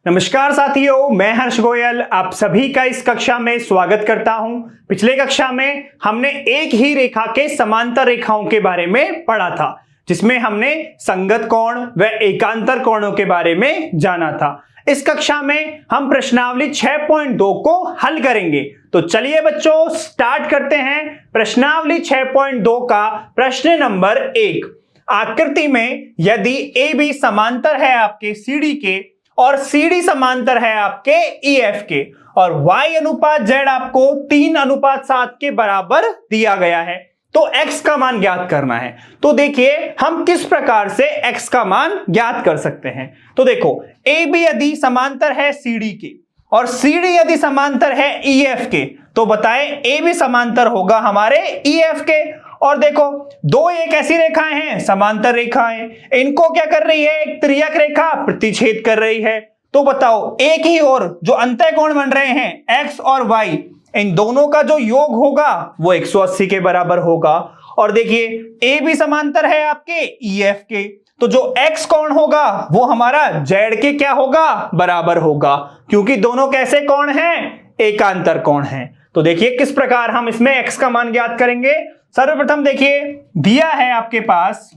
नमस्कार साथियों, मैं हर्ष गोयल आप सभी का इस कक्षा में स्वागत करता हूं। पिछले कक्षा में हमने एक ही रेखा के समांतर रेखाओं के बारे में पढ़ा था, जिसमें हमने संगत कोण व एकांतर कोणों के बारे में जाना था। इस कक्षा में हम प्रश्नावली 6.2 को हल करेंगे। तो चलिए बच्चों स्टार्ट करते हैं। प्रश्नावली 6.2 का प्रश्न नंबर 1। आकृति में यदि ए बी समांतर है आपके सी डी के और सी डी समांतर है आपके ई एफ के और y अनुपात z आपको 3:7 के बराबर दिया गया है, तो x का मान ज्ञात करना है। तो देखिए हम किस प्रकार से x का मान ज्ञात कर सकते हैं। तो देखो ए बी यदि समांतर है सी डी के और सी डी यदि समांतर है ई एफ के, तो बताएं ए बी समांतर होगा हमारे ई एफ के। और देखो दो एक ऐसी रेखाएं हैं समांतर रेखाएं, इनको क्या कर रही है, एक त्रियक रेखा प्रतिच्छेद कर रही है। तो बताओ एक ही और जो अंतः कोण बन रहे हैं x और y, इन दोनों का जो योग होगा वो 180 के बराबर होगा। और देखिए ए बी समांतर है आपके ई एफ के, तो जो x कोण होगा वो हमारा z के क्या होगा, बराबर होगा, क्योंकि दोनों कैसे कोण हैं, एकांतर कोण हैं। तो देखिए किस प्रकार हम इसमें x का मान ज्ञात करेंगे। सर्वप्रथम देखिए दिया है आपके पास,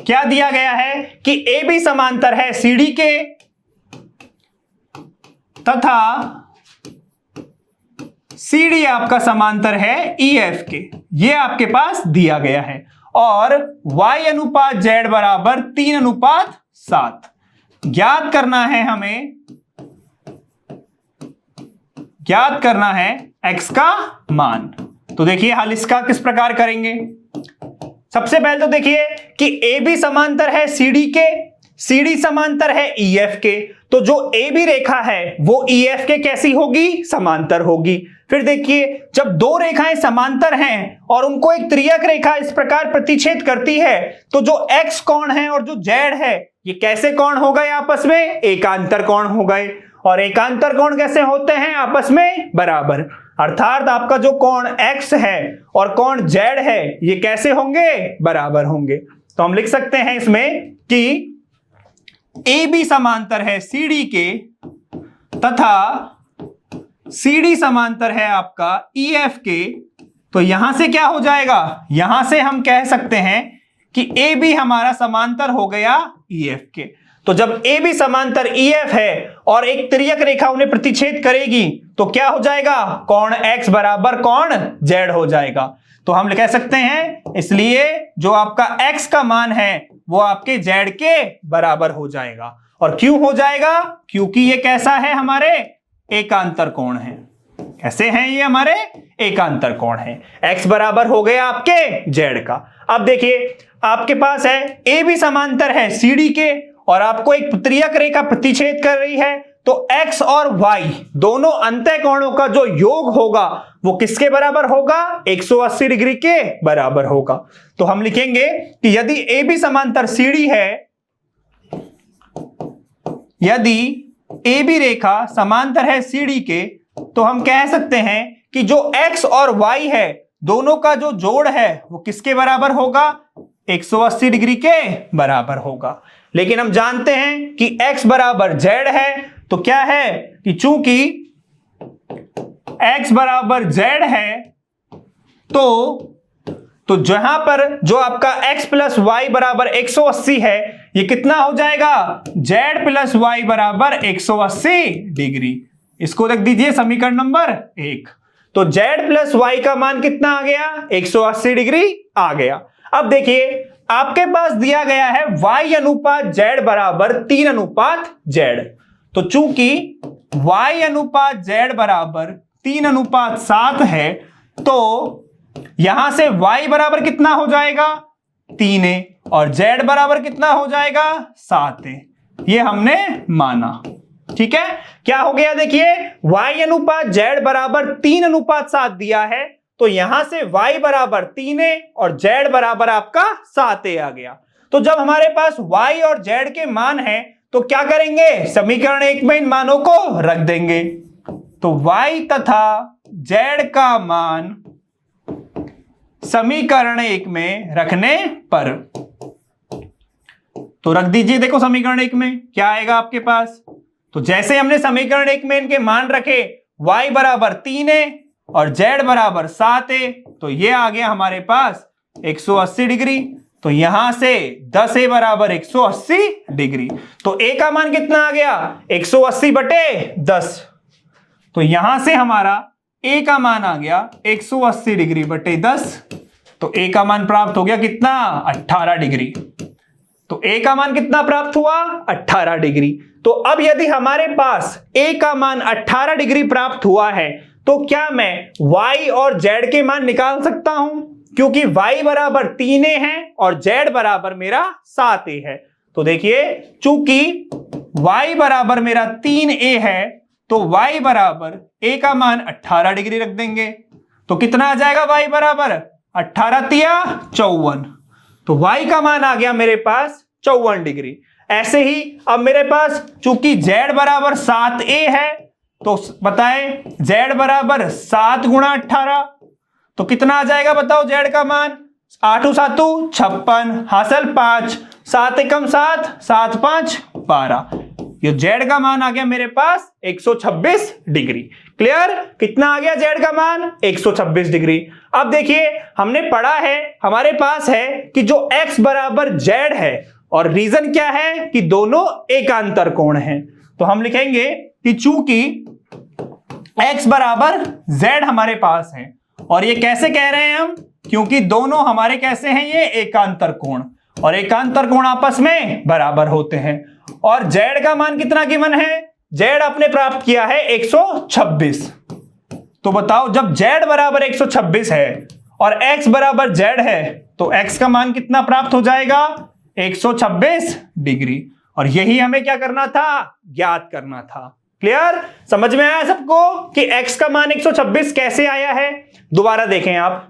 क्या दिया गया है कि ए बी समांतर है सी डी के तथा सी डी आपका समांतर है ई एफ के, ये आपके पास दिया गया है। और y अनुपात z बराबर 3:7 ज्ञात करना है, हमें ज्ञात करना है x का मान। तो देखिए हल इसका किस प्रकार करेंगे। सबसे पहले तो देखिए कि ए बी समांतर है सी डी के, सी डी समांतर है ई एफ के, तो जो ए बी रेखा है वो ई एफ के कैसी होगी, समांतर होगी। फिर देखिए जब दो रेखाएं समांतर हैं और उनको एक त्रियक रेखा इस प्रकार प्रतिच्छेद करती है, तो जो x कोण है और जो z है ये कैसे कोण हो गए आपस में, एकांतर कोण हो गए। और एकांतर कोण कैसे होते हैं, आपस में बराबर, अर्थात आपका जो कोण x है और कोण z है ये कैसे होंगे, बराबर होंगे। तो हम लिख सकते हैं इसमें कि ए बी समांतर है सी डी के तथा सी डी समांतर है आपका ई एफ के। तो यहां से क्या हो जाएगा, यहां से हम कह सकते हैं कि ए बी हमारा समांतर हो गया ई एफ के। तो जब ए बी समांतर ई एफ है और एक त्रियक रेखा उन्हें प्रतिच्छेद करेगी तो क्या हो जाएगा, कोण x बराबर कोण z हो जाएगा। तो हम कह सकते हैं इसलिए जो आपका x का मान है वो आपके z के बराबर हो जाएगा। और क्यों हो जाएगा, क्योंकि ये कैसा है, हमारे एकांतर कोण है। कैसे हैं ये, हमारे एकांतर कोण है। x बराबर हो गया आपके z का। अब देखिए आपके पास है ए बी समांतर है सी डी के और आपको एक त्रियक रेखा प्रतिच्छेद कर रही है, तो x और y दोनों अंतः कोणों का जो योग होगा वो किसके बराबर होगा, 180 डिग्री के बराबर होगा। तो हम लिखेंगे कि यदि ए बी समांतर सी डी है, यदि ए बी रेखा समांतर है सी डी के, तो हम कह सकते हैं कि जो x और y है दोनों का जो जोड़ है वो किसके बराबर होगा, 180 डिग्री के बराबर होगा। लेकिन हम जानते हैं कि x बराबर z है, तो क्या है कि चूंकि x बराबर z है तो जहां पर जो आपका x प्लस वाई बराबर 180 है, ये कितना हो जाएगा, z प्लस वाई बराबर 180 डिग्री। इसको रख दीजिए समीकरण नंबर 1। तो z प्लस वाई का मान कितना आ गया, 180 डिग्री आ गया। अब देखिए आपके पास दिया गया है y अनुपात z बराबर 3:z। तो चूंकि y अनुपात z बराबर 3:7 है, तो यहां से y बराबर कितना हो जाएगा, 3 और z बराबर कितना हो जाएगा, 7। ये हमने माना, ठीक है। क्या हो गया, देखिए y अनुपात z बराबर 3:7 दिया है, तो यहां से y बराबर 3 और z बराबर आपका 7 आ गया। तो जब हमारे पास y और z के मान हैं तो क्या करेंगे, समीकरण 1 में इन मानों को रख देंगे। तो y तथा z का मान समीकरण 1 में रखने पर तो रख दीजिए, देखो समीकरण 1 में क्या आएगा आपके पास। तो जैसे हमने समीकरण 1 में इनके मान रखे, y बराबर 3 है और z बराबर 7 है, तो ये आ गया हमारे पास 180 डिग्री। तो यहां से 10a बराबर 180 डिग्री। तो a का मान कितना आ गया, 180 बटे 10। तो यहां से हमारा a का मान आ गया 180 डिग्री बटे 10। तो a का मान प्राप्त हो गया कितना, 18 डिग्री। तो a का मान कितना प्राप्त हुआ, 18 डिग्री। तो अब यदि हमारे पास a का मान 18 डिग्री प्राप्त हुआ है, तो क्या मैं y और z के मान निकाल सकता हूं, क्योंकि y बराबर 3a है और z बराबर मेरा 7a है। तो देखिए, चूंकि y बराबर मेरा 3a है, तो y बराबर a का मान 18 डिग्री रख देंगे। तो कितना आ जाएगा y बराबर 18 तिया 54। तो y का मान आ गया मेरे पास 54 डिग्री। ऐसे ही अब मेरे पास चूंकि z बराबर 7a है, तो बताएं z बराबर 7 गुणा 18, तो कितना आ जाएगा बताओ z का मान, 8 7 56, हासिल 5, 7 एकम 7, 7 5 12। ये z का मान आ गया मेरे पास 126 डिग्री। क्लियर, कितना आ गया z का मान, 126 डिग्री। अब देखिए, हमने पढ़ा है, हमारे पास है कि जो x बराबर z है, और रीजन क्या है कि दोनों एकांतर कोण हैं। तो हम लिखेंगे कि चूंकि x बराबर z हमारे पास है, और ये कैसे कह रहे हैं हम, क्योंकि दोनों हमारे कैसे हैं, ये एकांतर कोण, और एकांतर कोण आपस में बराबर होते हैं। और z का मान कितना गिवन है, z आपने प्राप्त किया है 126। तो बताओ, जब z बराबर 126 है और x बराबर z है, तो x का मान कितना प्राप्त हो जाएगा, 126 डिग्री। और यही हमें क्या करना था, ज्ञात करना था। क्लियर, समझ में आया सबको कि x का मान 126 कैसे आया है। दोबारा देखें आप,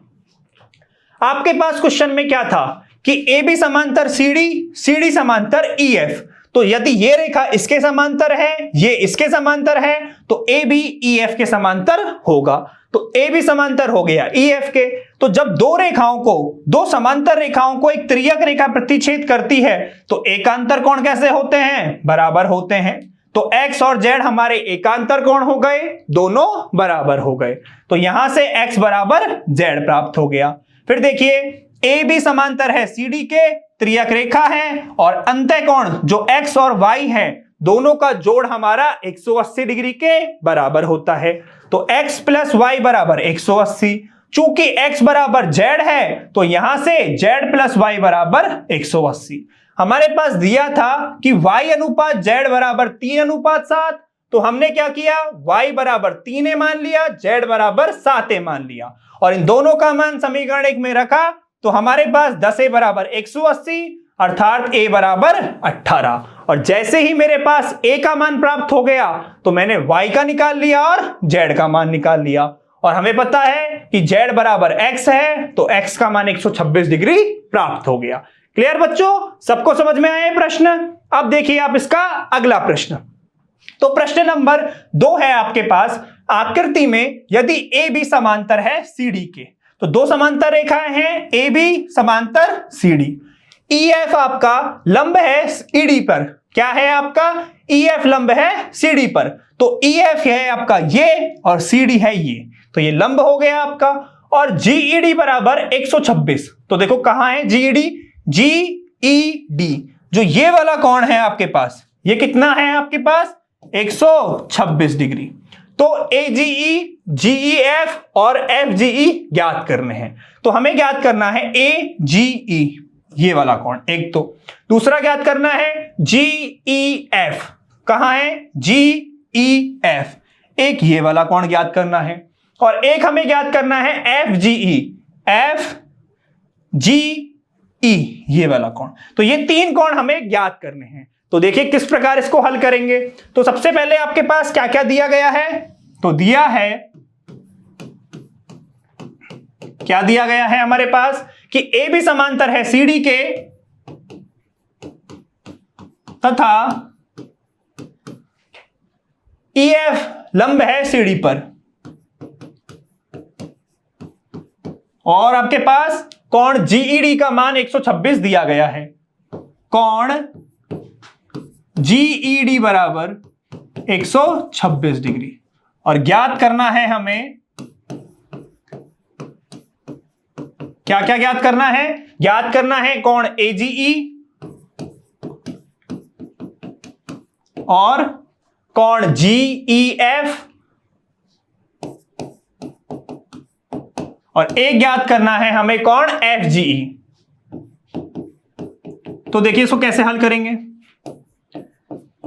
आपके पास क्वेश्चन में क्या था कि AB समांतर CD, CD समांतर EF। तो यदि ये रेखा इसके समांतर है, ये इसके समांतर है, तो AB EF के समांतर होगा। तो AB समांतर हो गया EF के। तो जब दो रेखाओं को, दो समांतर रेखाओं को एक त्रियक रेखा प्रतिच्छेद करती है, तो एकांतर कोण कैसे होते हैं, बराबर होते हैं। तो x और z हमारे एकांतर कोण हो गए, दोनों बराबर हो गए। तो यहां से x बराबर z प्राप्त हो गया। फिर देखिए, AB समांतर है CD के, त्रियक रेखा है, और अंतः कोण जो x और y है, दोनों का जोड़ हमारा 180 डिग्री के बराबर होता है। तो x प्लस y बराबर 180। चूंकि x बराबर z है, तो यहां से z प्लस y बराबर 180। हमारे पास दिया था कि y अनुपात z बराबर 3:7। तो हमने क्या किया, y बराबर 3a मान लिया, z बराबर 7a मान लिया, और इन दोनों का मान समीकरण 1 में रखा। तो हमारे पास 10a बराबर 180, अर्थात a बराबर 18। और जैसे ही मेरे पास a का मान प्राप्त हो गया, तो मैंने y का निकाल लिया और z का मान निकाल लिया। और हमें पता है कि z बराबर x है, तो x का मान 126 डिग्री प्राप्त हो गया। क्लियर बच्चों, सबको समझ में आया प्रश्न। अब देखिए आप इसका अगला प्रश्न। तो प्रश्न नंबर 2 है आपके पास, आकृति में यदि AB समांतर है CD के, तो दो समांतर रेखाएं हैं AB समांतर CD। EF आपका लंब है CD पर, क्या है आपका, EF लंब है CD पर। तो EF है आपका ये और CD है ये, तो ये लंब हो गया आपका। और GED बराबर 126। तो देखो कहां है GED, GED जो ये वाला कोण है आपके पास, ये कितना है आपके पास, 126 डिग्री। तो AGE, GEF और FGE ज्ञात करने हैं। तो हमें ज्ञात करना है AGE, ये वाला कोण एक। तो दूसरा ज्ञात करना है GEF, कहां है GEF, एक ये वाला कोण ज्ञात करना है, और एक हमें ज्ञात करना है FGE, FGE ये वाला कोण। तो ये तीन कोण हमें ज्ञात करने हैं। तो देखिए किस प्रकार इसको हल करेंगे। तो सबसे पहले आपके पास क्या क्या दिया गया है, तो दिया है, क्या दिया गया है हमारे पास कि AB समांतर है CD के तथा EF लंब है CD पर, और आपके पास कोण GED का मान 126 दिया गया है। कोण GED बराबर 126 डिग्री। और ज्ञात करना है हमें, क्या क्या ज्ञात करना है? ज्ञात करना है कोण AGE और कोण GEF, और एक ज्ञात करना है हमें कोण FGE। तो देखिए इसको कैसे हल करेंगे।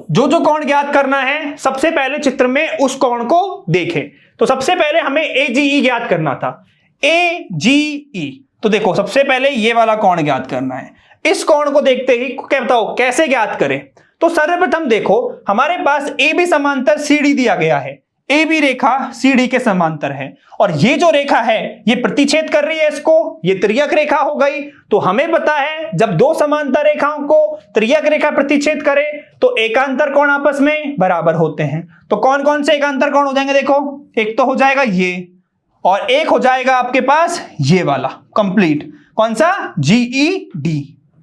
जो जो कोण ज्ञात करना है, सबसे पहले चित्र में उस कोण को देखें। तो सबसे पहले हमें AGE ज्ञात करना था। AGE, तो देखो सबसे पहले ये वाला कोण ज्ञात करना है। इस कोण को देखते ही क्या बताओ कैसे ज्ञात करें? तो सर्वप्रथम देखो हमारे पास AB समांतर CD दिया गया है। AB रेखा CD के समांतर है और ये जो रेखा है ये प्रतिच्छेद कर रही है इसको, ये त्रियक रेखा हो गई। तो हमें पता है जब दो समांतर रेखाओं को त्रियक रेखा प्रतिच्छेद करे तो एकांतर कोण आपस में बराबर होते हैं। तो कौन कौन से एकांतर कोण हो जाएंगे? देखो एक तो हो जाएगा ये, और एक हो जाएगा आपके पास ये वाला कंप्लीट। कौन सा? GED,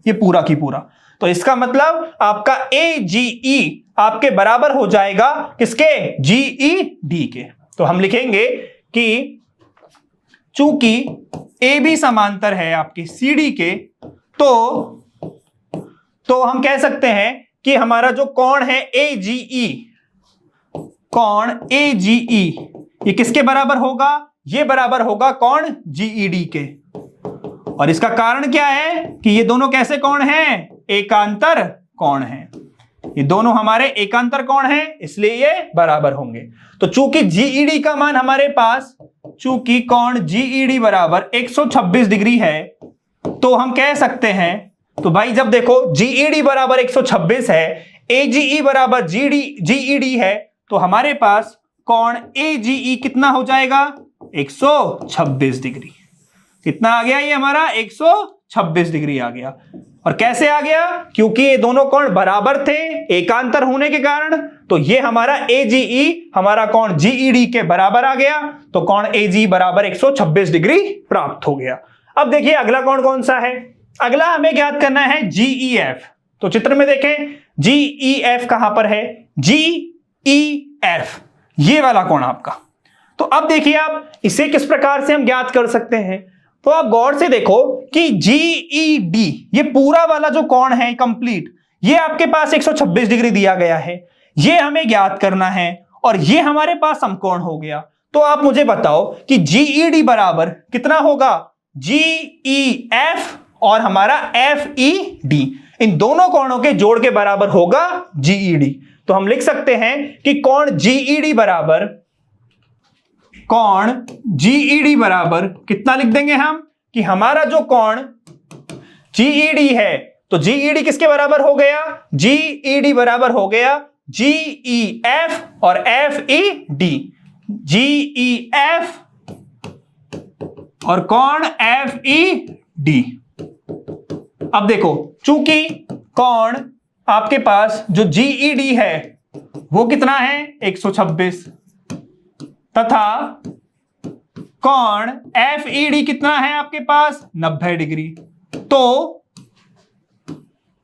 ये पूरा की पूरा। तो इसका मतलब आपका AGE आपके बराबर हो जाएगा किसके? GED के। तो हम लिखेंगे कि चूंकि AB समांतर है आपके CD के, तो हम कह सकते हैं कि हमारा जो कोण है AGE, कोण AGE ये किसके बराबर होगा? ये बराबर होगा कोण GED के। और इसका कारण क्या है कि ये दोनों कैसे कोण हैं? एकांतर कोण हैं। ये दोनों हमारे एकांतर कोण हैं, इसलिए ये बराबर होंगे। तो चूंकि GED का मान हमारे पास, चूंकि कोण GED बराबर 126 डिग्री है, तो हम कह सकते हैं, तो भाई जब देखो GED बराबर 126 है, AGE बराबर GED है, तो हमारे पास कोण AGE कितना हो जाएगा? 126 डिग्री। कितना आ गया? ये हमारा 126 डिग्री आ गया। और कैसे आ गया? क्योंकि ये दोनों कोण बराबर थे एकांतर होने के कारण। तो ये हमारा AGE हमारा कोण GED के बराबर आ गया, तो कोण AGE बराबर 126 डिग्री प्राप्त हो गया। अब देखिए अगला कोण कौन सा है? अगला हमें ज्ञात करना है GEF। तो चित्र में देखें GEF कहां पर है? GEF ये वाला कोण आपका। तो अब देखिए आप इसे किस प्रकार से हम ज्ञात कर सकते हैं। तो आप गौर से देखो कि GED ये पूरा वाला जो कोण है कंप्लीट, ये आपके पास 126 डिग्री दिया गया है, ये हमें ज्ञात करना है, और ये हमारे पास समकोण हो गया। तो आप मुझे बताओ कि GED बराबर कितना होगा? GEF और हमारा FED, इन दोनों कोणों के जोड़ के बराबर होगा GED। तो हम लिख सकते हैं कि कोण GED बराबर, कोण GED बराबर कितना लिख देंगे हम कि हमारा जो कोण GED है, तो GED किसके बराबर हो गया? GED बराबर हो गया GEF और FED। GEF और कोण FED। अब देखो चूंकि कोण आपके पास जो GED है वो कितना है? 126, तथा कोण FED कितना है आपके पास? 90 डिग्री।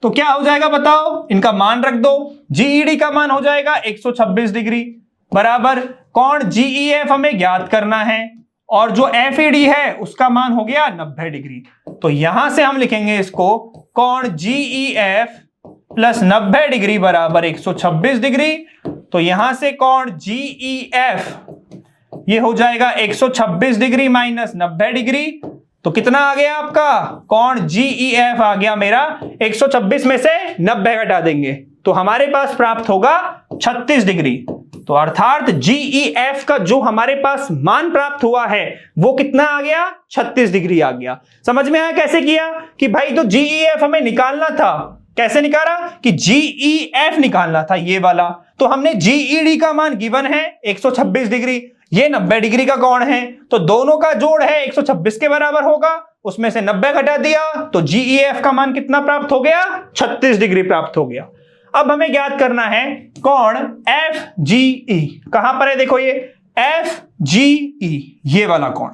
तो क्या हो जाएगा बताओ? इनका मान रख दो। GED का मान हो जाएगा 126 डिग्री बराबर कोण GEF हमें ज्ञात करना है, और जो FED है उसका मान हो गया 90 डिग्री। तो यहां से हम लिखेंगे इसको कोण GEF प्लस 90 डिग्री बराबर 126 डिग्री। तो यहां से कोण GEF ये हो जाएगा 126 डिग्री माइनस 90 डिग्री। तो कितना आ गया आपका? कोण GEF आ गया मेरा 126 में से 90 घटा देंगे तो हमारे पास प्राप्त होगा 36 डिग्री। तो अर्थात GEF का जो हमारे पास मान प्राप्त हुआ है वो कितना आ गया? 36 डिग्री आ गया। समझ में आया कैसे किया कि भाई जो GEF हमें निकालना था, कैसे निकाला कि GEF निकालना था ये वाला। तो हमने GED का मान गिवन है 126 डिग्री, ये 90 डिग्री का कोण है, तो दोनों का जोड़ है 126 के बराबर होगा, उसमें से 90 घटा दिया तो GEF का मान कितना प्राप्त हो गया? 36 डिग्री प्राप्त हो गया। अब हमें ज्ञात करना है कोण FGE। कहां पर है? देखो ये FGE ये वाला कोण।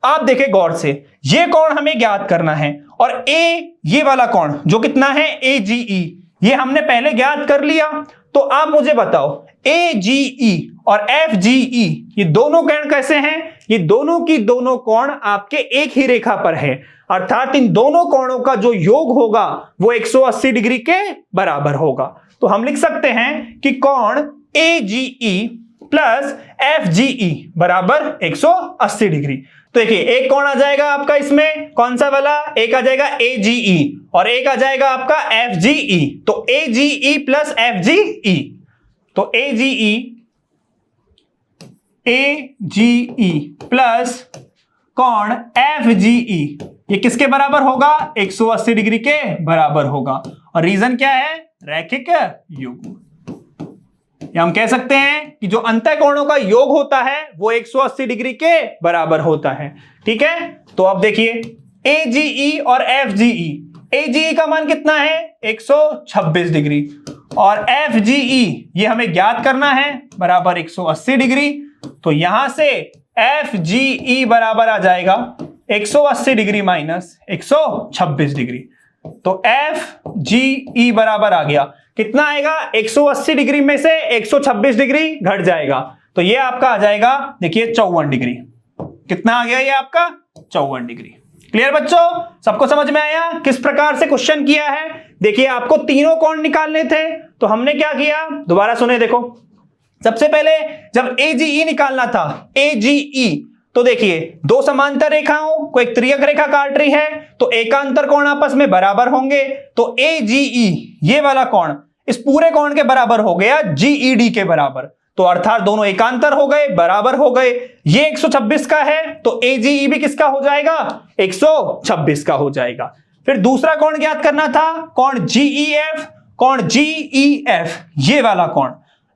आप देखें गौर से, ये कोण हमें ज्ञात करना है, और ये वाला कोण जो कितना है AGE, ये हमने पहले ज्ञात कर लिया। तो आप मुझे बताओ AGE और FGE ये दोनों कोण कैसे हैं? ये दोनों की दोनों कोण आपके एक ही रेखा पर है, अर्थात इन दोनों कोणों का जो योग होगा वो 180 डिग्री के बराबर होगा। तो हम लिख सकते हैं कि कोण AGE प्लस FGE बराबर 180 डिग्री। तो देखिए एक कोण आ जाएगा आपका इसमें, कौन सा वाला? एक आ जाएगा AGE और एक आ जाएगा आपका FGE। तो AGE प्लस FGE, तो AGE प्लस कोण FGE ये किसके बराबर होगा? 180 डिग्री के बराबर होगा। और रीजन क्या है? रैखिक युग्म। या हम कह सकते हैं कि जो अंतः कोणों का योग होता है वो 180 डिग्री के बराबर होता है। ठीक है, तो अब देखिए AGE और FGE, AGE का मान कितना है? 126 डिग्री और FGE ये हमें ज्ञात करना है बराबर 180 डिग्री। तो यहां से FGE बराबर आ जाएगा 180 डिग्री माइनस 126 डिग्री। तो FGE बराबर आ गया, कितना आएगा? 180 डिग्री में से 126 डिग्री घट जाएगा, तो ये आपका आ जाएगा देखिए 54 डिग्री। कितना आ गया ये आपका? 54 डिग्री। क्लियर बच्चों, सबको समझ में आया किस प्रकार से क्वेश्चन किया है? देखिए आपको तीनों कोण निकालने थे, तो हमने क्या किया, दोबारा सुने देखो। सबसे पहले जब AGE निकालना था, AGE, तो देखिए दो समांतर रेखाओं को एक त्रियक रेखा काट रही है, तो एकांतर कोण आपस में बराबर होंगे। तो AGE ये वाला कोण इस पूरे कोण के बराबर हो गया GED के बराबर, तो अर्थात दोनों एकांतर हो गए, बराबर हो गए। ये 126 का है तो AGE भी किसका हो जाएगा? 126 का हो जाएगा। फिर दूसरा कोण ज्ञात करना था, कोण GEF, कोण GEF ये वाला कोण।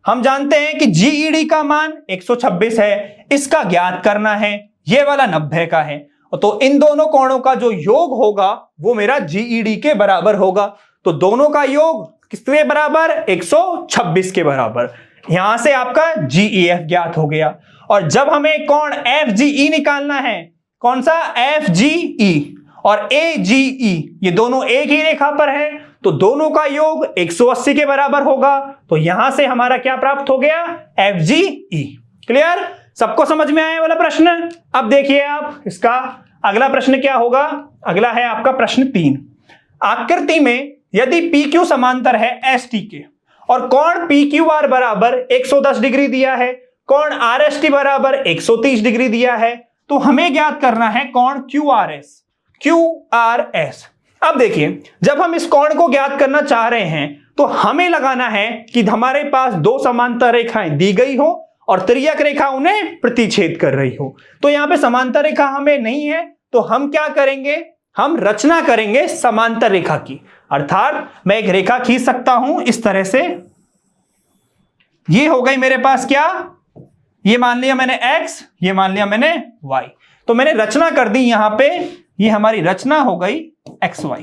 हम जानते हैं कि GED का मान 126 है, इसका ज्ञात करना है, ये वाला 90 का है। तो इन दोनों कोणों का जो योग होगा वो मेरा GED के बराबर होगा। तो दोनों का योग किसके बराबर? 126 के बराबर। यहां से आपका GEF ज्ञात हो गया। और जब हमें कोण FGE निकालना है, कौन सा? FGE और AGE ये दोनों एक ही रेखा पर है, तो दोनों का योग 180 के बराबर होगा। तो यहां से हमारा क्या प्राप्त हो गया? FGE। क्लियर, सबको समझ में आया वाला प्रश्न? अब देखिए आप इसका अगला प्रश्न क्या होगा। अगला है आपका प्रश्न 3। आकृति में यदि PQ समांतर है ST के और कोण PQR बराबर 110 डिग्री दिया है, कोण RST बराबर 130 डिग्री दिया है, तो हमें ज्ञात करना है कोण QRS। अब देखिए जब हम इस कोण को ज्ञात करना चाह रहे हैं तो हमें लगाना है कि हमारे पास दो समांतर रेखाएं दी गई हो और त्रियक रेखा उन्हें प्रतिच्छेद कर रही हो। तो यहां पे समांतर रेखा हमें नहीं है, तो हम क्या करेंगे? हम रचना करेंगे समांतर रेखा की। अर्थात मैं एक रेखा खींच सकता हूं इस तरह से, ये हो गई मेरे पास क्या? ये मान लिया मैंने X, ये मान लिया मैंने Y। तो मैंने रचना कर दी यहां पे, ये हमारी रचना हो गई XY।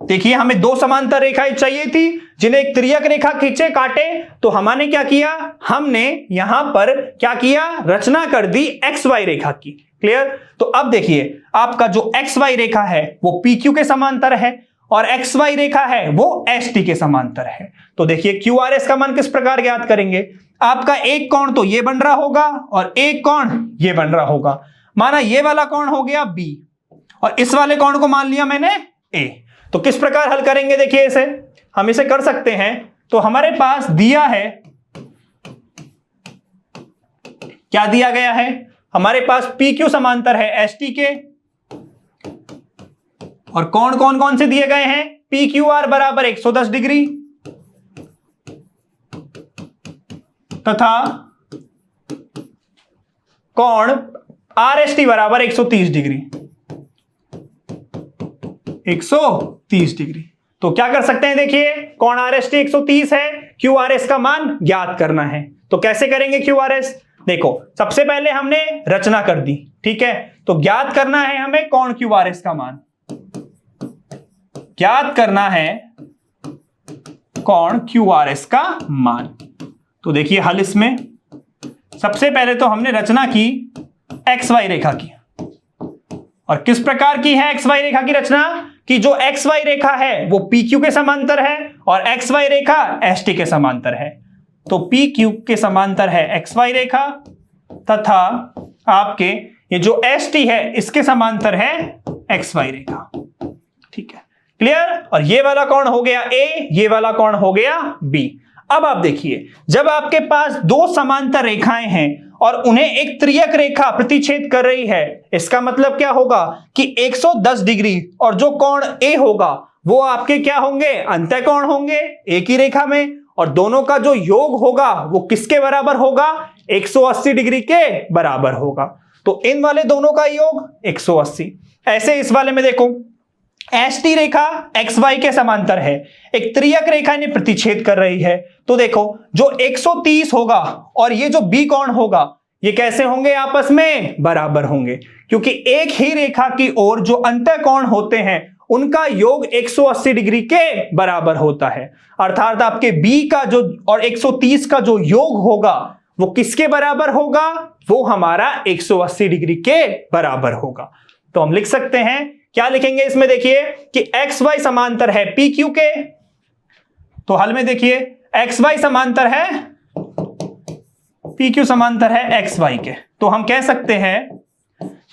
देखिए हमें दो समांतर रेखाएं चाहिए थी जिन्हें एक त्रियक रेखा खींचे काटे, तो हमने क्या किया? हमने यहां पर क्या किया? रचना कर दी XY रेखा की। क्लियर, तो अब देखिए आपका जो XY रेखा है वो PQ के समांतर है और XY रेखा है वो ST के समांतर है। तो देखिए QRS का मान किस प्रकार ज्ञात करेंगे? आपका एक कोण तो ये बन रहा होगा और एक कोण ये बन रहा होगा। माना ये वाला कोण हो गया B और इस वाले कोण को मान लिया मैंने A। तो किस प्रकार हल करेंगे? देखिए इसे हम इसे कर सकते हैं। तो हमारे पास दिया है, क्या दिया गया है? हमारे पास PQ समांतर है ST के और कोण कौन कौन से दिए गए हैं? PQR बराबर 110 डिग्री तथा कोण RST बराबर 130 डिग्री। 130 डिग्री। तो क्या कर सकते हैं? देखिए कोण RST 130 है, QRS का मान ज्ञात करना है। तो कैसे करेंगे QRS? देखो सबसे पहले हमने रचना कर दी, ठीक है, तो ज्ञात करना है हमें कोण QRS का मान, ज्ञात करना है कोण QRS का मान। तो देखिए हल इसमें सबसे पहले तो हमने रचना की XY रेखा की, और किस प्रकार की है XY रेखा की रचना? कि जो एक्स वाई रेखा है वो पी क्यू के समांतर है और एक्स वाई रेखा एस टी के समांतर है। तो पी क्यू के समांतर है एक्स वाई रेखा तथा आपके ये जो एस टी है इसके समांतर है एक्स वाई रेखा। ठीक है, क्लियर। और ये वाला कौन हो गया ए, ये वाला कौन हो गया बी। अब आप देखिए, जब आपके पास दो समांतर रेखाएं हैं और उन्हें एक त्रियक रेखा प्रतिच्छेद कर रही है, इसका मतलब क्या होगा कि 110 डिग्री और जो कोण ए होगा वो आपके क्या होंगे, अंतः कोण होंगे एक ही रेखा में, और दोनों का जो योग होगा वो किसके बराबर होगा, 180 डिग्री के बराबर होगा। तो इन वाले दोनों का योग 180। ऐसे इस वाले में देखो, एस टी रेखा एक्स वाई के समांतर है, एक त्रियक रेखा इन्हें प्रतिच्छेद कर रही है। तो देखो जो 130 होगा और ये जो बी कोण होगा ये कैसे होंगे, आपस में बराबर होंगे, क्योंकि एक ही रेखा की ओर जो अंतः कोण होते हैं उनका योग 180 डिग्री के बराबर होता है। अर्थात आपके बी का जो और 130 का जो योग होगा वो किसके बराबर होगा, वो हमारा 180 डिग्री के बराबर होगा। तो हम लिख सकते हैं, क्या लिखेंगे इसमें, देखिए कि एक्स वाई समांतर है पी क्यू के, तो हल में देखिए एक्स वाई समांतर है पी क्यू समांतर है एक्स वाई के। तो हम कह सकते हैं,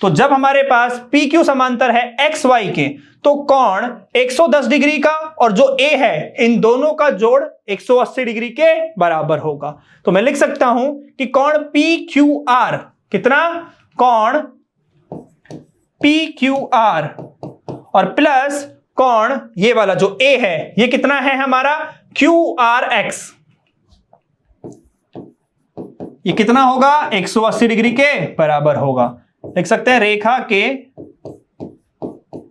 तो जब हमारे पास पी क्यू समांतर है एक्स वाई के तो कोण 110 डिग्री का और जो ए है इन दोनों का जोड़ 180 डिग्री के बराबर होगा। तो मैं लिख सकता हूं कि कोण पी क्यू आर कितना, कोण पी क्यू आर और प्लस कोण ये वाला जो ए है ये कितना है हमारा क्यू आर एक्स, ये कितना होगा 180 डिग्री के बराबर होगा। लिख सकते हैं रेखा के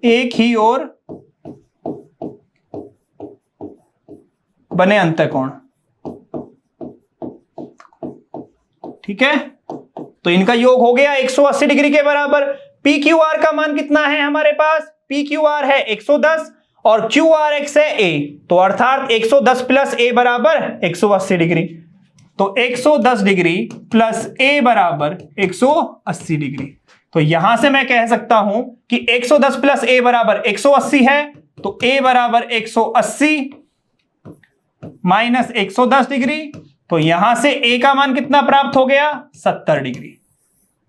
एक ही ओर बने अंतःकोण। ठीक है, तो इनका योग हो गया 180 डिग्री के बराबर। पी क्यू आर का मान कितना है हमारे पास, पी क्यू आर है 110 और क्यू आर एक्स है ए, तो अर्थात 110 प्लस ए बराबर 180 डिग्री। तो 110 डिग्री प्लस ए बराबर 180 डिग्री। तो यहां से मैं कह सकता हूं कि 110 प्लस ए बराबर 180 है, तो ए बराबर 180 माइनस 110 डिग्री, तो यहां से ए का मान कितना प्राप्त हो गया, 70 डिग्री।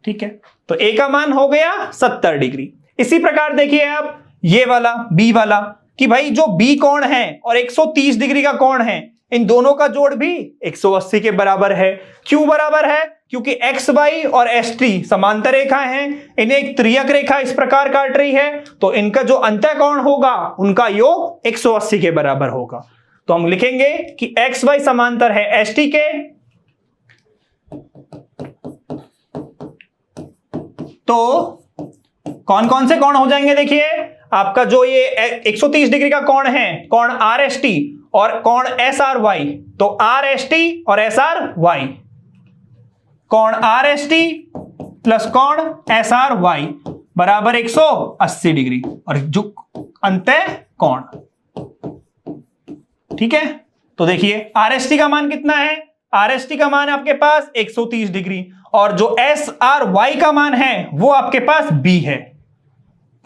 ठीक है, तो ए का मान हो गया 70 डिग्री। इसी प्रकार देखिए आप ये वाला बी वाला, कि भाई जो बी कोण है और 130 डिग्री का कोण है इन दोनों का जोड़ भी 180 के बराबर है। क्यों बराबर है, क्योंकि एक्स वाई और एस टी समांतर रेखाएं हैं, इन्हें एक त्रियक रेखा इस प्रकार काट रही है, तो इनका जो अंतः कोण होगा उनका योग 180 के बराबर होगा। तो हम लिखेंगे कि एक्स वाई समांतर है एस टी के, तो कौन कौन से कोण हो जाएंगे, देखिए आपका जो ये 130 डिग्री का कोण है कोण आर एस टी और कोण एस आर वाई, तो आर एस टी और एस आर वाई, कोण आर एस टी प्लस कोण एस आर वाई बराबर 180 डिग्री और जो अंतः कोण। ठीक है, तो देखिए आर एस टी का मान कितना है, आर एस टी का मान आपके पास 130 डिग्री और जो एस आर वाई का मान है वो आपके पास बी है,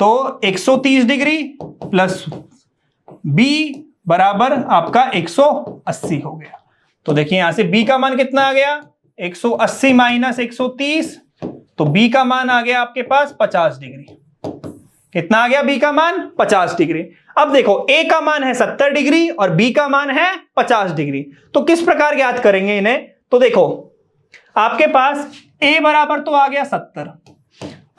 तो 130 डिग्री प्लस बी बराबर आपका 180 हो गया। तो देखिए यहां से बी का मान कितना आ गया, 180 माइनस 130, तो बी का मान आ गया आपके पास 50 डिग्री। कितना आ गया बी का मान, 50 डिग्री। अब देखो ए का मान है 70 डिग्री और बी का मान है 50 डिग्री, तो किस प्रकार ज्ञात करेंगे इन्हें। तो देखो आपके पास ए बराबर तो आ गया 70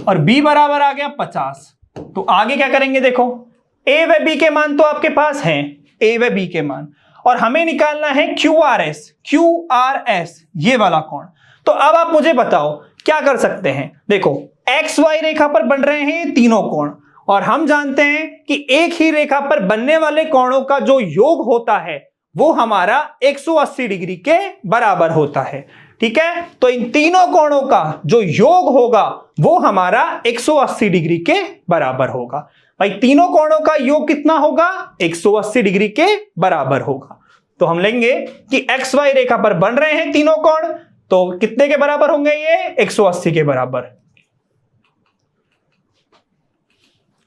और बी बराबर आ गया 50, तो आगे क्या करेंगे, देखो ए व बी के मान तो आपके पास हैं, ए व बी के मान, और हमें निकालना है क्यू आर एस ये वाला कोण। तो अब आप मुझे बताओ क्या कर सकते हैं, देखो एक्स वाई रेखा पर बन रहे हैं तीनों कोण और हम जानते हैं कि एक ही रेखा पर बनने वाले कोणों का जो योग होता है वो हमारा 180 डिग्री के बराबर होता है। ठीक है, तो इन तीनों कोणों का जो योग होगा वो हमारा 180 डिग्री के बराबर होगा। भाई तीनों कोणों का योग कितना होगा, 180 डिग्री के बराबर होगा। तो हम लेंगे कि एक्स वाई रेखा पर बन रहे हैं तीनों कोण, तो कितने के बराबर होंगे ये, 180 के बराबर।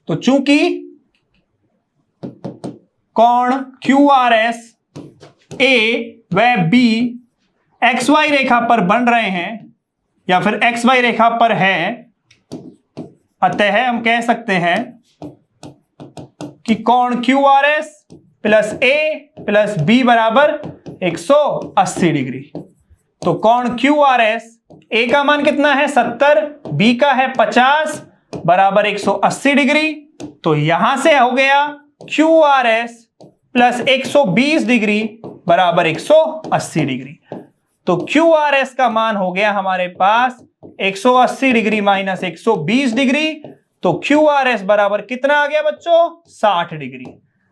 तो चूंकि कोण QRS ए व बी XY रेखा पर बन रहे हैं या फिर XY रेखा पर है, अतः हम कह सकते हैं कि कोण QRS प्लस ए प्लस बी बराबर 180 डिग्री। तो कोण QRS ए का मान कितना है 70, बी का है 50 बराबर 180 डिग्री। तो यहां से हो गया QRS प्लस 120 डिग्री बराबर 180 डिग्री। तो QRS का मान हो गया हमारे पास 180 डिग्री माइनस 120 डिग्री। तो QRS बराबर कितना आ गया बच्चों 60 डिग्री।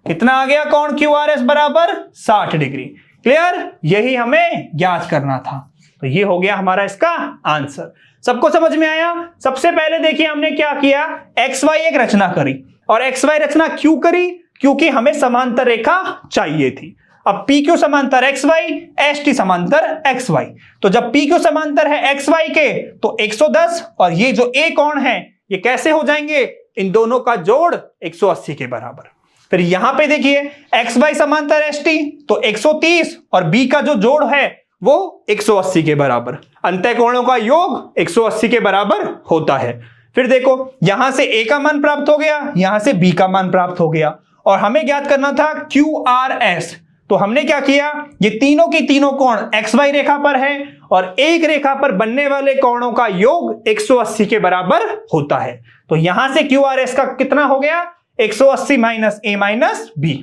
कितना आ गया कोण QRS बराबर 60 डिग्री। क्लियर, यही हमें ज्ञात करना था। तो ये हो गया हमारा इसका आंसर। सबको समझ में आया। सबसे पहले देखिए हमने क्या किया, XY एक रचना करी। और XY रचना क्यों करी, क्योंकि हमें समांतर रेखा चाहिए थी। अब PQ समांतर XY, ST समांतर XY। तो जब PQ समांतर है XY के तो 110 और ये जो A कोण है ये कैसे हो जाएंगे, इन दोनों का जोड़ 180 के बराबर। फिर यहां पे देखिए XY समांतर ST तो 130 और B का जो जोड़ है वो 180 के बराबर। अंतः कोणों का योग 180 के बराबर होता है। फिर देखो यहां से A का मान प्राप्त हो गया, यहां से B का मान प्राप्त हो गया और हमें ज्ञात करना था QRS। तो हमने क्या किया, ये तीनों की तीनों कोण XY रेखा पर है और एक रेखा पर बनने वाले कोणों का योग 180 के बराबर होता है। तो यहां से QRS का कितना हो गया 180 माइनस A माइनस B।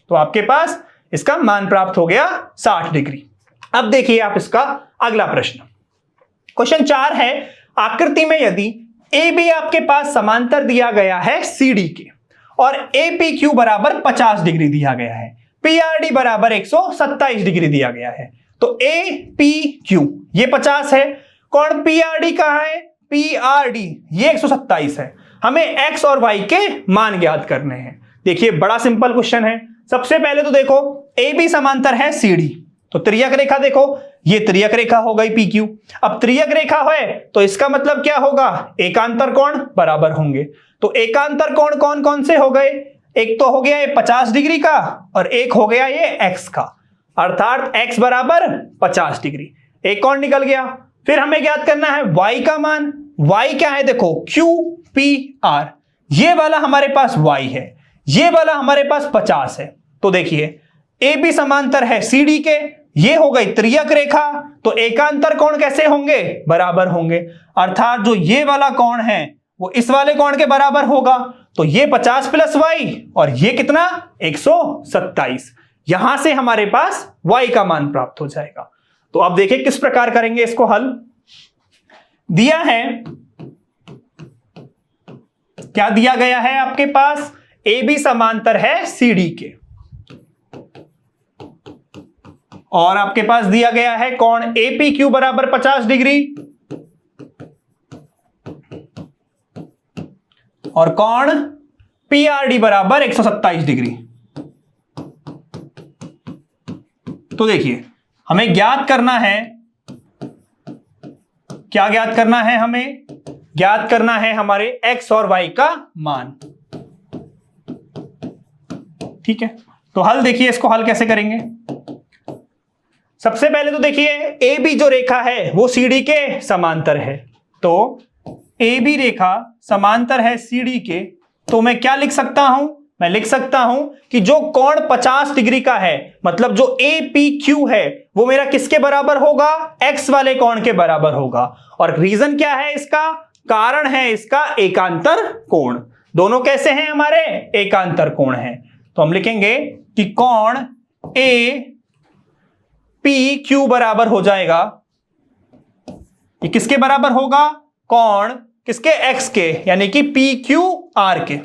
तो आपके पास इसका मान प्राप्त हो गया 60 डिग्री। अब देखिए आप इसका अगला प्रश्न, क्वेश्चन 4 है, आकृति में यदि AB आपके पास समांतर दिया गया है CD के और APQ बराबर 50 डिग्री दिया गया है, PRD बराबर 127 डिग्री दिया गया है। तो APQ ये 50 है, कोण PRD कहां है, PRD ये 127 है। हमें X और Y के मान ज्ञात करने हैं। देखिए बड़ा सिंपल क्वेश्चन है। सबसे पहले तो देखो AB समांतर है CD, तो त्रियक रेखा देखो, ये त्रियक रेखा हो गई PQ। अब त्रियक रेखा है तो इसका मतलब क्या होगा, एकांतर कोण बराबर होंगे। तो एकांतर कोण कौन कौन से हो गए, एक तो हो गया ये 50 डिग्री का और एक हो गया ये X का, अर्थात X बराबर 50 डिग्री। एक कोण निकल गया। फिर हमें ज्ञात करना है Y का मान। Y क्या है देखो QPR, ये वाला हमारे पास Y है, ये वाला हमारे पास 50 है। तो देखिए AB समांतर है CD के, ये हो गई त्रियक रेखा, तो एकांतर कोण कैसे होंगे, बराबर होंगे। अर्थात जो ये वाला कोण है वो इस वाले कोण के बराबर होगा। तो ये 50 प्लस Y और ये कितना 127। यहां से हमारे पास Y का मान प्राप्त हो जाएगा। तो अब देखिए किस प्रकार करेंगे इसको हल। दिया है, क्या दिया गया है आपके पास, AB समांतर है CD के और आपके पास दिया गया है कोण APQ बराबर 50 डिग्री और कोण PRD बराबर 127 डिग्री। तो देखिए हमें ज्ञात करना है, क्या ज्ञात करना है, हमें ज्ञात करना है हमारे X और Y का मान। ठीक है, तो हल देखिए, इसको हल कैसे करेंगे। सबसे पहले तो देखिए AB जो रेखा है वो CD के समांतर है। तो AB रेखा समांतर है CD के, तो मैं क्या लिख सकता हूं, मैं लिख सकता हूं कि जो कोण 50 डिग्री का है, मतलब जो APQ है वो मेरा किसके बराबर होगा, X वाले कोण के बराबर होगा। और रीजन क्या है इसका, कारण है इसका एकांतर कोण। दोनों कैसे हैं हमारे, एकांतर कोण हैं। तो हम लिखेंगे कि कोण APQ बराबर हो जाएगा, ये किसके बराबर होगा, कोण किसके, X के, यानी कि PQR के।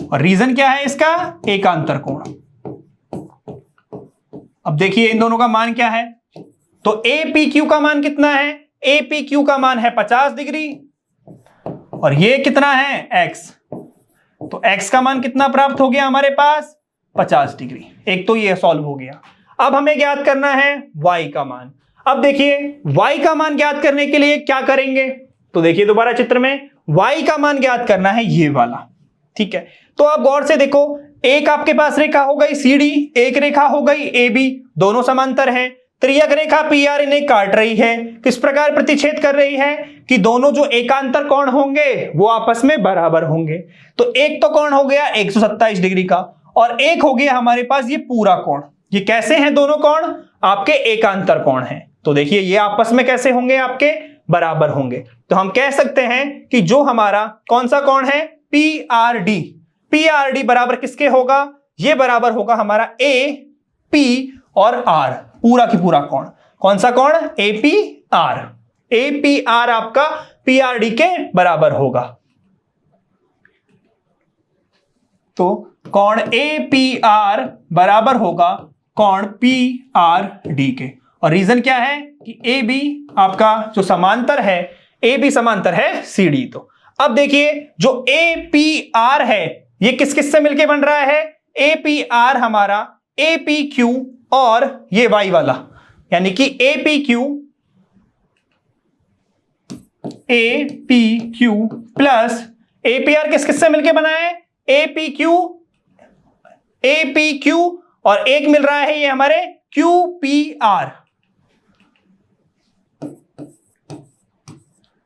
और रीजन क्या है इसका, एकांतर कोण। अब देखिए इन दोनों का मान क्या है। तो APQ का मान कितना है, APQ का मान है 50 डिग्री और ये कितना है X। तो X का मान कितना प्राप्त हो गया हमारे पास, 50 डिग्री। एक तो ये सॉल्व हो गया। अब हमें ज्ञात करना है Y का मान। अब देखिए Y का मान ज्ञात करने के लिए क्या करेंगे, तो देखिए दोबारा चित्र में Y का मान ज्ञात करना है ये वाला। ठीक है, तो आप गौर से देखो एक आपके पास रेखा हो गई CD, एक रेखा हो गई AB, दोनों समांतर हैं। त्रियक रेखा PR इन्हें काट रही है। किस प्रकार प्रतिच्छेद कर रही है कि दोनों जो एकांतर कोण होंगे वो आपस में बराबर होंगे। तो एक तो कोण हो गया 127 डिग्री का और एक हो गया हमारे पास ये पूरा कोण। ये कैसे हैं दोनों कोण? आपके एकांतर कोण हैं। तो देखिए ये आपस में कैसे होंगे? आपके बराबर होंगे। तो हम कह सकते हैं कि जो हमारा कौन सा कोण है PRD बराबर किसके होगा? ये बराबर होगा हमारा AP और R, पूरा की पूरा कोण। कौन सा कोण? APR आपका PRD के बराबर होगा। तो कोण APR बराबर होगा कोण PRD के। और रीजन क्या है कि AB आपका जो समांतर है, AB समांतर है CD। तो अब देखिए जो APR है ये किस किस से मिलके बन रहा है? APR हमारा APQ और ये Y वाला, यानी कि APQ प्लस APR किस किस से मिलके बना है? APQ और एक मिल रहा है ये हमारे QPR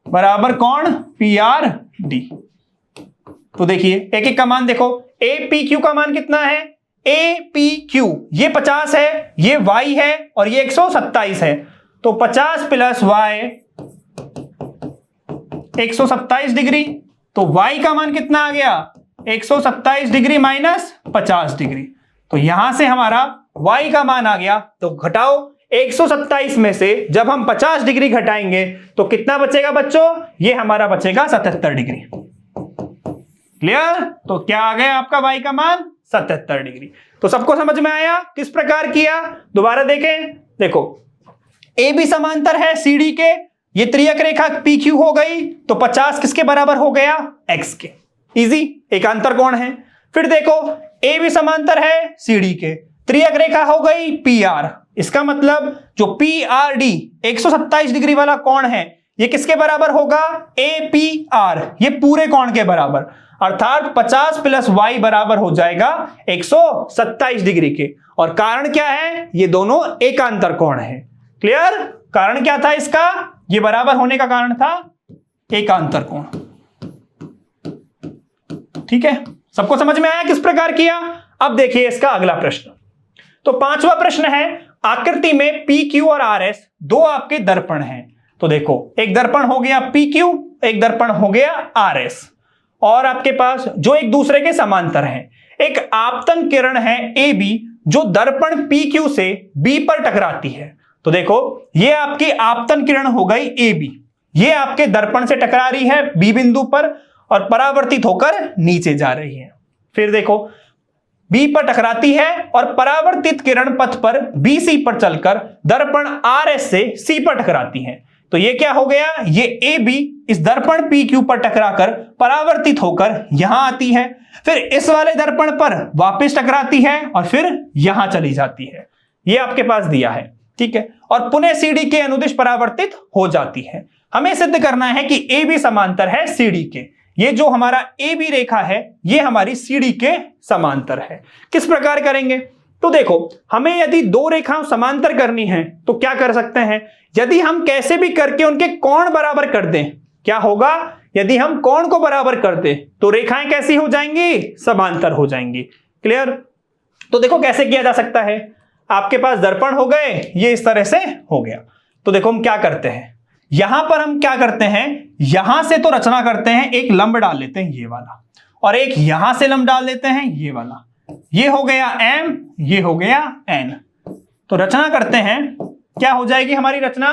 बराबर कौन? PRD। तो देखिए एक एक का मान देखो। APQ का मान कितना है? APQ ये 50 है, ये Y है और ये 127 है। तो 50 प्लस Y 127 डिग्री। तो Y का मान कितना आ गया? 127 डिग्री माइनस 50 डिग्री। तो यहां से हमारा Y का मान आ गया। तो घटाओ 127 में से जब हम 50 डिग्री घटाएंगे तो कितना बचेगा बच्चों? ये हमारा बचेगा 77 डिग्री। क्लियर? तो क्या आ गया आपका Y का मान? 77 डिग्री। तो सबको समझ में आया किस प्रकार किया? दोबारा देखें। देखो AB समांतर है CD के, ये त्रियक रेखा PQ हो गई, तो 50 किसके बराबर हो गया? X के। इजी, एकांतर कोण है। फिर देखो AB समांतर है CD के, त्रियक रेखा हो गई PR। इसका मतलब जो PRD 127 डिग्री वाला कोण है ये किसके बराबर होगा? APR, ये पूरे कोण के बराबर। अर्थात 50 प्लस Y बराबर हो जाएगा 127 डिग्री के। और कारण क्या है? ये दोनों एकांतर कोण है। क्लियर? कारण क्या था इसका? ये बराबर होने का कारण था एकांतर कोण। ठीक है, सबको समझ में आया किस प्रकार किया? अब देखिए इसका अगला प्रश्न। तो पांचवा प्रश्न है, आकृति में PQ और RS दो आपके दर्पण हैं। तो देखो एक दर्पण हो गया PQ, एक दर्पण हो गया RS, और आपके पास जो एक दूसरे के समांतर हैं। एक आपतन किरण है AB जो दर्पण PQ से B पर टकराती है। तो देखो ये आपकी आपतन किरण हो गई AB, ये आपके दर्पण से टकरा रही है B बिंदु पर और परावर्तित होकर नीचे जा रही है। फिर देखो B पर टकराती है और परावर्तित किरण पथ पर BC पर चलकर दर्पण RS से C पर टकराती है। तो ये क्या हो गया? ये AB इस दर्पण PQ पर टकराकर परावर्तित होकर यहां आती है, फिर इस वाले दर्पण पर वापस टकराती है और फिर यहां चली जाती है। ये आपके पास दिया है, ठीक है, और पुनः CD के अनुदिश परावर्तित हो जाती है। हमें सिद्ध करना है कि AB समांतर है CD के। ये जो हमारा AB रेखा है ये हमारी CD के समांतर है। किस प्रकार करेंगे? तो देखो हमें यदि दो रेखाओं समांतर करनी है तो क्या कर सकते हैं? यदि हम कैसे भी करके उनके कोण बराबर कर दें, क्या होगा? यदि हम कोण को बराबर कर दें तो रेखाएं कैसी हो जाएंगी? समांतर हो जाएंगी। क्लियर? तो देखो कैसे किया जा सकता है। आपके पास दर्पण हो गए, ये इस तरह से हो गया। तो देखो हम क्या करते हैं, यहां पर हम क्या करते हैं, यहां से तो रचना करते हैं, एक लंब डाल लेते हैं ये वाला, और एक यहां से लंब डाल देते हैं ये वाला। ये हो गया M, ये हो गया N। तो रचना करते हैं, क्या हो जाएगी हमारी रचना?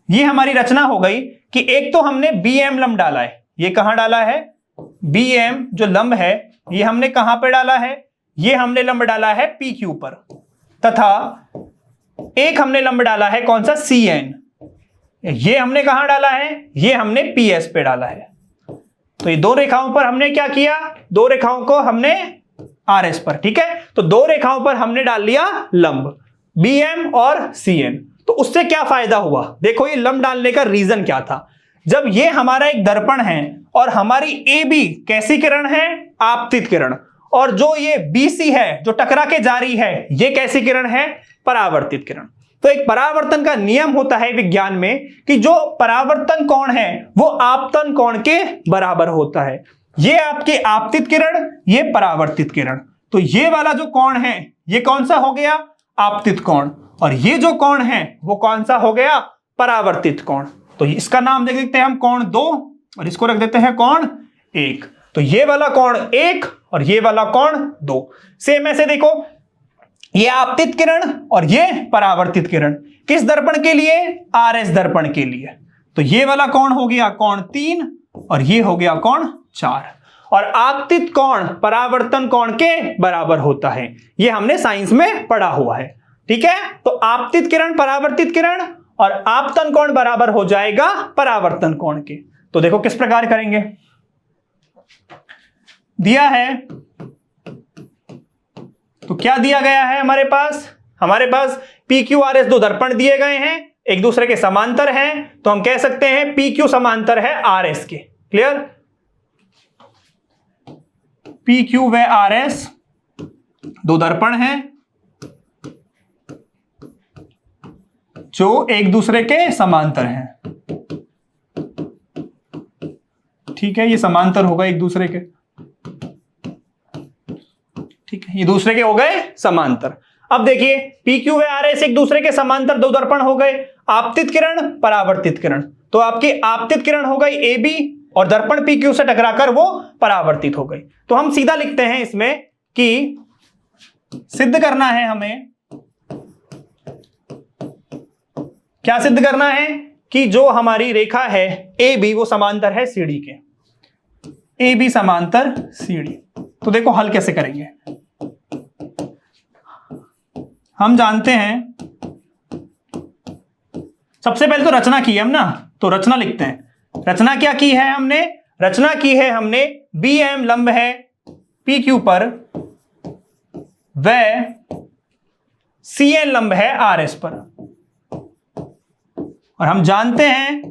ये हमारी रचना हो गई कि एक तो हमने BM लंब डाला है। ये कहां डाला है? BM जो लंब है ये हमने कहां पे डाला है? ये हमने लंब डाला है PQ पर, तथा एक हमने लंब डाला है कौन सा? CN। ये हमने कहां डाला है? ये हमने PS पे डाला है। तो ये दो रेखाओं पर हमने क्या किया? दो रेखाओं को हमने RS पर, ठीक है, तो दो रेखाओं पर हमने डाल लिया लंब BM और CN। तो उससे क्या फायदा हुआ? देखो ये लंब डालने का रीजन क्या था। जब ये हमारा एक दर्पण है और हमारी AB कैसी किरण है? आपतित किरण, और जो ये BC है जो टकरा के जा रही है, ये कैसी किरण है? परावर्तित किरण। तो एक परावर्तन का नियम होता है विज्ञान में कि जो परावर्तन कोण है वो आपतन कोण के बराबर होता है। ये आपकी आपतित किरण, ये परावर्तित किरण। तो ये वाला जो कोण है ये कौन सा हो गया? आपतित कोण, और ये जो कोण है वो कौन सा हो गया? परावर्तित कोण। तो इसका नाम देख देते हैं हम कोण 2, और इसको रख देते हैं कोण 1। तो ये वाला कोण 1 और ये वाला कोण 2। सेम ऐसे देखो, ये आपतित किरण और ये परावर्तित किरण, किस दर्पण के लिए? RS दर्पण के लिए। तो ये वाला कोण हो गया कोण 3 और ये हो गया कोण 4। और आपतित कोण परावर्तन कोण के बराबर होता है, ये हमने साइंस में पढ़ा हुआ है। ठीक है, तो आपतित किरण परावर्तित किरण और आपतन कोण बराबर हो जाएगा परावर्तन कोण के। तो देखो किस प्रकार करेंगे। दिया है, तो क्या दिया गया है हमारे पास? हमारे पास PQRS दो दर्पण दिए गए हैं, एक दूसरे के समांतर हैं, तो हम कह सकते हैं PQ समांतर है RS के। क्लियर? PQ व RS दो दर्पण हैं जो एक दूसरे के समांतर हैं। ठीक है, ये समांतर होगा एक दूसरे के। ठीक है, ये दूसरे के हो गए समांतर। अब देखिए PQ व RS एक दूसरे के समांतर दो दर्पण हो गए, आपतित किरण परावर्तित किरण। तो आपकी आपतित किरण हो गई AB और दर्पण PQ से टकराकर वो परावर्तित हो गई। तो हम सीधा लिखते हैं इसमें कि सिद्ध करना है हमें, क्या सिद्ध करना है? कि जो हमारी रेखा है AB वो समांतर है CD के। AB समांतर CD। तो देखो हल कैसे करेंगे। हम जानते हैं, सबसे पहले तो रचना की है हम ना, तो रचना लिखते हैं। रचना क्या की है हमने? रचना की है हमने BM लंब है PQ पर व CN लंब है RS पर। और हम जानते हैं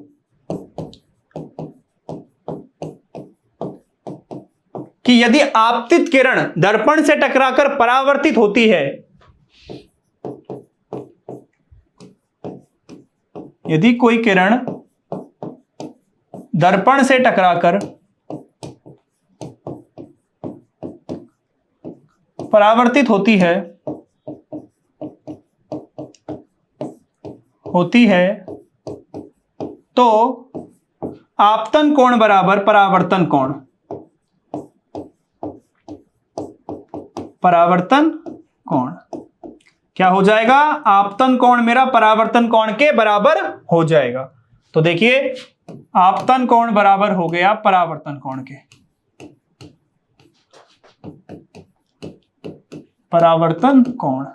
कि यदि आपतित किरण दर्पण से टकराकर परावर्तित होती है, यदि कोई किरण दर्पण से टकराकर परावर्तित होती है तो आपतन कोण बराबर परावर्तन कोण, परावर्तन कोण क्या हो जाएगा? आपतन कोण मेरा परावर्तन कोण के बराबर हो जाएगा। तो देखिए आपतन कोण बराबर हो गया परावर्तन कोण के, परावर्तन कोण।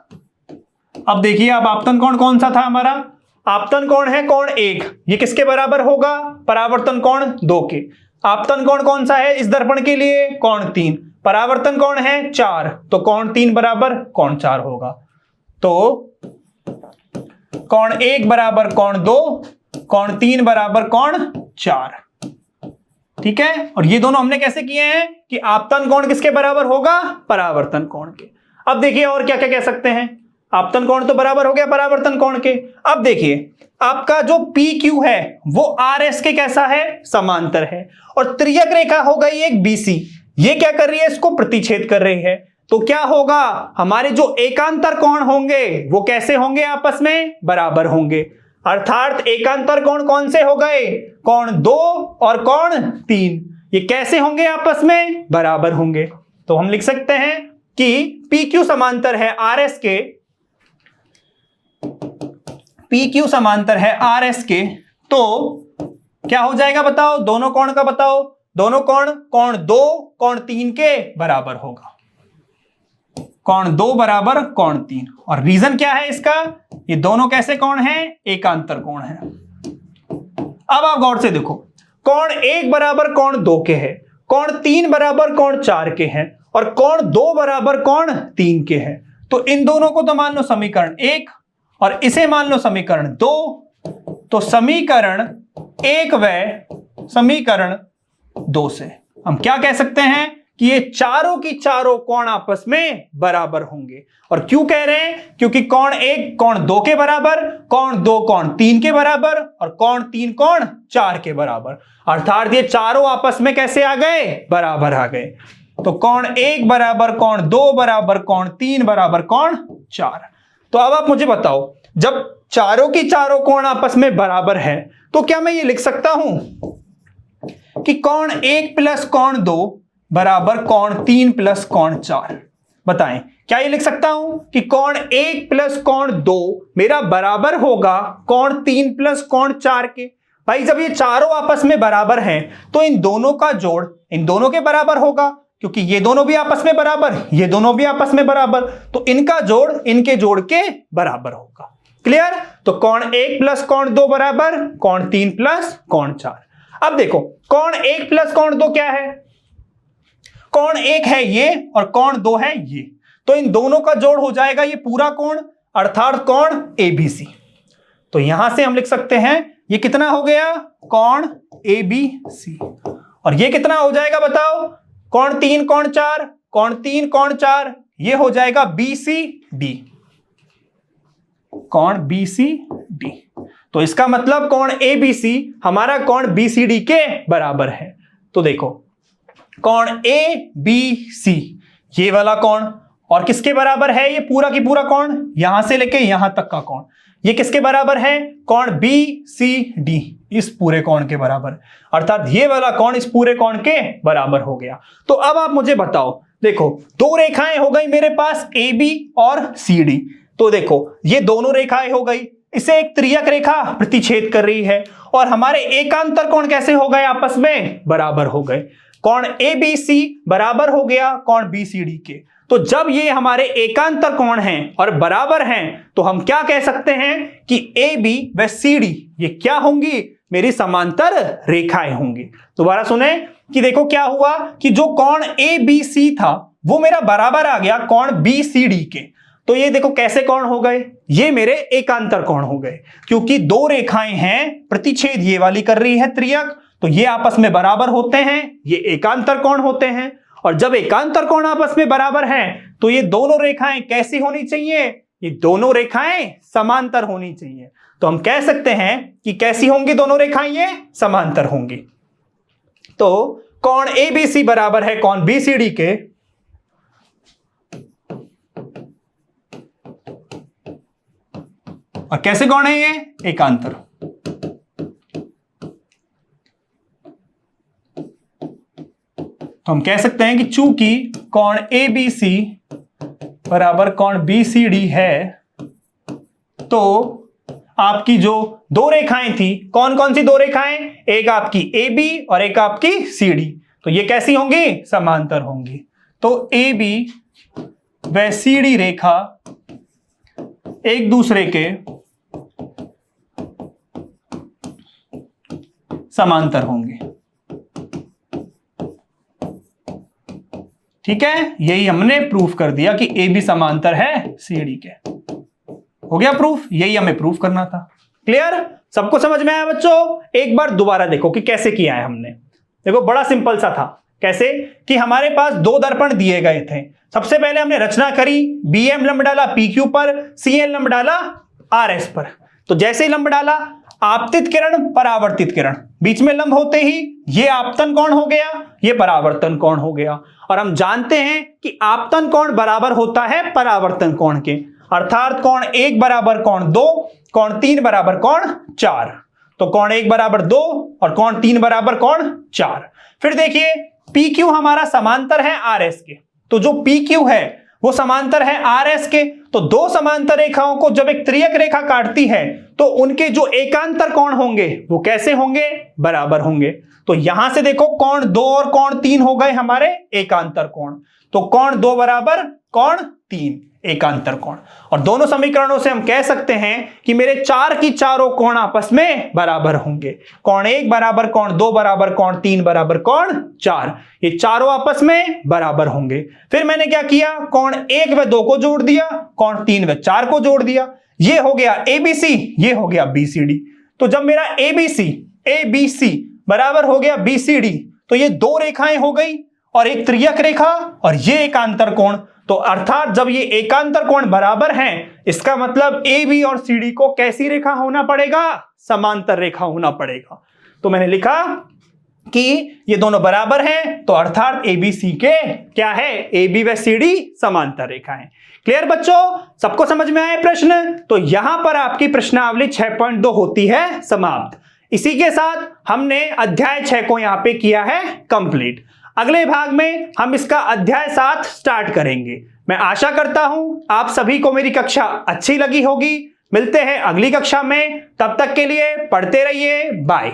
अब देखिए अब आपतन कोण कौन सा था हमारा? आपतन कोण है कोण 1, ये किसके बराबर होगा? परावर्तन कोण 2 के। आपतन कोण कौन सा है इस दर्पण के लिए? कोण 3। परावर्तन कोण है 4, तो कोण 3 बराबर कोण 4 होगा। तो कोण 1 बराबर कोण 2, कोण 3 बराबर कोण 4। ठीक है, और ये दोनों हमने कैसे किए हैं कि आपतन कोण किसके बराबर होगा? परावर्तन कोण के। अब देखिए और क्या क्या कह सकते हैं। आपतन कोण तो बराबर हो गया परावर्तन कोण के। अब देखिए आपका जो PQ है वो RS के कैसा है? समांतर है। और त्रियक रेखा हो गई एक BC, ये क्या कर रही है? इसको प्रतिच्छेद कर रही है। तो क्या होगा? हमारे जो एकांतर कोण होंगे वो कैसे होंगे? आपस में बराबर होंगे। अर्थात एकांतर कोण कौन से हो गए? कोण 2 और कोण 3। ये कैसे होंगे? आपस में बराबर होंगे। तो हम लिख सकते हैं कि PQ समांतर है RS के, PQ समांतर है RS के, तो क्या हो जाएगा बताओ? दोनों कोण का बताओ। दोनों कोण, कोण 2 कोण 3 के बराबर होगा। कोण 2 बराबर कोण 3। और रीजन क्या है इसका? ये दोनों कैसे कोण हैं? एकांतर कोण है। अब आप गौर से देखो, कोण 1 बराबर कोण 2 के है, कोण 3 बराबर कोण 4 के हैं और कोण 2 बराबर कोण 3 के हैं। तो इन दोनों को तो मान लो समीकरण 1 और इसे मान लो समीकरण 2। तो समीकरण 1 व समीकरण 2 से हम क्या कह सकते हैं कि ये चारों की चारों कोण आपस में बराबर होंगे। और क्यों कह रहे हैं? क्योंकि कोण 1 कोण 2 के बराबर, कोण 2 कोण 3 के बराबर और कोण 3 कोण 4 के बराबर, अर्थात ये चारों आपस में कैसे आ गए? बराबर आ गए। तो कोण 1 बराबर कोण 2 बराबर कोण 3 बराबर कोण 4। तो अब आप मुझे बताओ, जब चारों की चारों कोण आपस में बराबर है तो क्या मैं ये लिख सकता हूं कि कोण 1 प्लस कोण 2 बराबर कोण 3 प्लस कोण 4? बताएं, क्या ये लिख सकता हूं कि कोण 1 प्लस कोण 2 मेरा बराबर होगा कोण 3 प्लस कोण 4 के? भाई जब ये चारों आपस में बराबर हैं तो इन दोनों का जोड़ इन दोनों के बराबर होगा, क्योंकि ये दोनों भी आपस में बराबर, ये दोनों भी आपस में बराबर, तो इनका जोड़ इनके जोड़ के बराबर होगा। क्लियर? तो कोण 1 प्लस कोण 2 बराबर कोण 3 प्लस कोण 4। अब देखो, कोण 1 प्लस कोण 2 क्या है? कोण 1 है ये और कोण 2 है ये, तो इन दोनों का जोड़ हो जाएगा ये पूरा कोण, अर्थात कोण ABC। तो यहां से हम लिख सकते हैं ये कितना हो गया? कोण ABC। और ये कितना हो जाएगा बताओ? कोण 3 कोण 4, कोण 3 कोण 4, ये हो जाएगा BCD, कोण BCD। तो इसका मतलब कोण ABC हमारा कोण BCD के बराबर है। तो देखो, कोण ABC ये वाला कोण और किसके बराबर है? ये पूरा की पूरा कोण, यहां से लेके यहां तक का कोण, ये किसके बराबर है? कोण BCD इस पूरे कोण के बराबर, अर्थात ये वाला कोण इस पूरे कोण के बराबर हो गया। तो अब आप मुझे बताओ, देखो दो रेखाएं हो गई मेरे पास AB और CD। तो देखो ये दोनों रेखाएं हो गई, इसे एक त्रियक रेखा प्रतिच्छेद कर रही है और हमारे एकांतर कोण कैसे हो गए? आपस में बराबर हो गए। कोण ABC बराबर हो गया कोण BCD के। तो जब ये हमारे एकांतर कोण हैं और बराबर हैं तो हम क्या कह सकते हैं कि AB व CD ये क्या होंगी? मेरी समांतर रेखाएं होंगी। दोबारा सुने कि देखो क्या हुआ कि जो कोण ABC था वो मेरा बराबर आ गया कोण BCD के। तो ये देखो कैसे कोण हो गए? ये मेरे एकांतर कोण हो गए, क्योंकि दो रेखाएं हैं प्रतिच्छेद ये वाली कर रही है त्रियक, तो ये आपस में बराबर होते हैं, ये एकांतर कोण होते हैं। और जब एकांतर कोण आपस में बराबर हैं तो ये दोनों रेखाएं कैसी होनी चाहिए? ये दोनों रेखाएं समांतर होनी चाहिए। तो हम कह सकते हैं कि कैसी होंगी दोनों रेखाएं? ये समांतर होंगी। तो कोण ABC बराबर है कोण BCD के, और कैसे कोण है ये? एकांतर। तो हम कह सकते हैं कि चूंकि कोण ABC बराबर कोण BCD है तो आपकी जो दो रेखाएं थी, कौन कौन सी दो रेखाएं? एक आपकी AB और एक आपकी CD, तो ये कैसी होंगी? समांतर होंगी। तो AB व CD रेखा एक दूसरे के समांतर होंगे। ठीक है, यही हमने प्रूफ कर दिया कि AB समांतर है CD के। हो गया प्रूफ, यही हमें प्रूफ करना था। क्लियर? सबको समझ में आया बच्चों? एक बार दोबारा देखो कि कैसे किया है हमने। देखो बड़ा सिंपल सा था। कैसे कि हमारे पास दो दर्पण दिए गए थे। सबसे पहले हमने रचना करी, BM लंब डाला PQ पर, CN लंब डाला RS पर। तो जैसे ही लंब डाला, आपतित किरण परावर्तित किरण, बीच में लंब होते ही ये आपतन कोण हो गया, ये परावर्तन कोण हो गया। और हम जानते हैं कि आपतन कोण बराबर होता है परावर्तन कोण के, अर्थात कोण 1 बराबर कोण 2, कोण 3 बराबर कोण 4। तो कोण 1 बराबर 2 और कोण 3 बराबर कोण 4। फिर देखिए PQ हमारा समांतर है RS के, तो जो PQ है वो समांतर है RS के। तो दो समांतर रेखाओं को जब एक त्रियक रेखा काटती है तो उनके जो एकांतर कोण होंगे वो कैसे होंगे? बराबर होंगे। तो यहां से देखो कोण 2 और कोण 3 हो गए हमारे एकांतर कोण। तो कोण 2 बराबर कोण 3 एकांतर कोण। और दोनों समीकरणों से हम कह सकते हैं कि मेरे चार की चारों कोण आपस में बराबर होंगे। कोण 1 बराबर कोण 2 बराबर कोण 3 बराबर कोण 4, ये चारों आपस में बराबर होंगे। फिर मैंने क्या किया? कोण 1 व 2 को जोड़ दिया, कोण 3 व 4 को जोड़ दिया। ये हो गया ABC, ये हो गया BCD। तो जब मेरा ABC बराबर हो गया BCD तो ये दो रेखाएं हो गई और एक त्रियक रेखा और ये एकांतर कोण, तो अर्थात जब ये एकांतर कोण बराबर हैं, इसका मतलब ए बी और सी डी को कैसी रेखा होना पड़ेगा? समांतर रेखा होना पड़ेगा। तो मैंने लिखा कि ये दोनों बराबर हैं, तो अर्थात ए बी सी के क्या है? ए बी व सी डी समांतर रेखा है। क्लियर बच्चों? सबको समझ में आया प्रश्न? तो यहां पर आपकी प्रश्नावली 6.2 होती है समाप्त। इसी के साथ हमने अध्याय 6 को यहां पे किया है कंप्लीट। अगले भाग में हम इसका अध्याय 7 स्टार्ट करेंगे। मैं आशा करता हूं आप सभी को मेरी कक्षा अच्छी लगी होगी। मिलते हैं अगली कक्षा में, तब तक के लिए पढ़ते रहिए। बाय।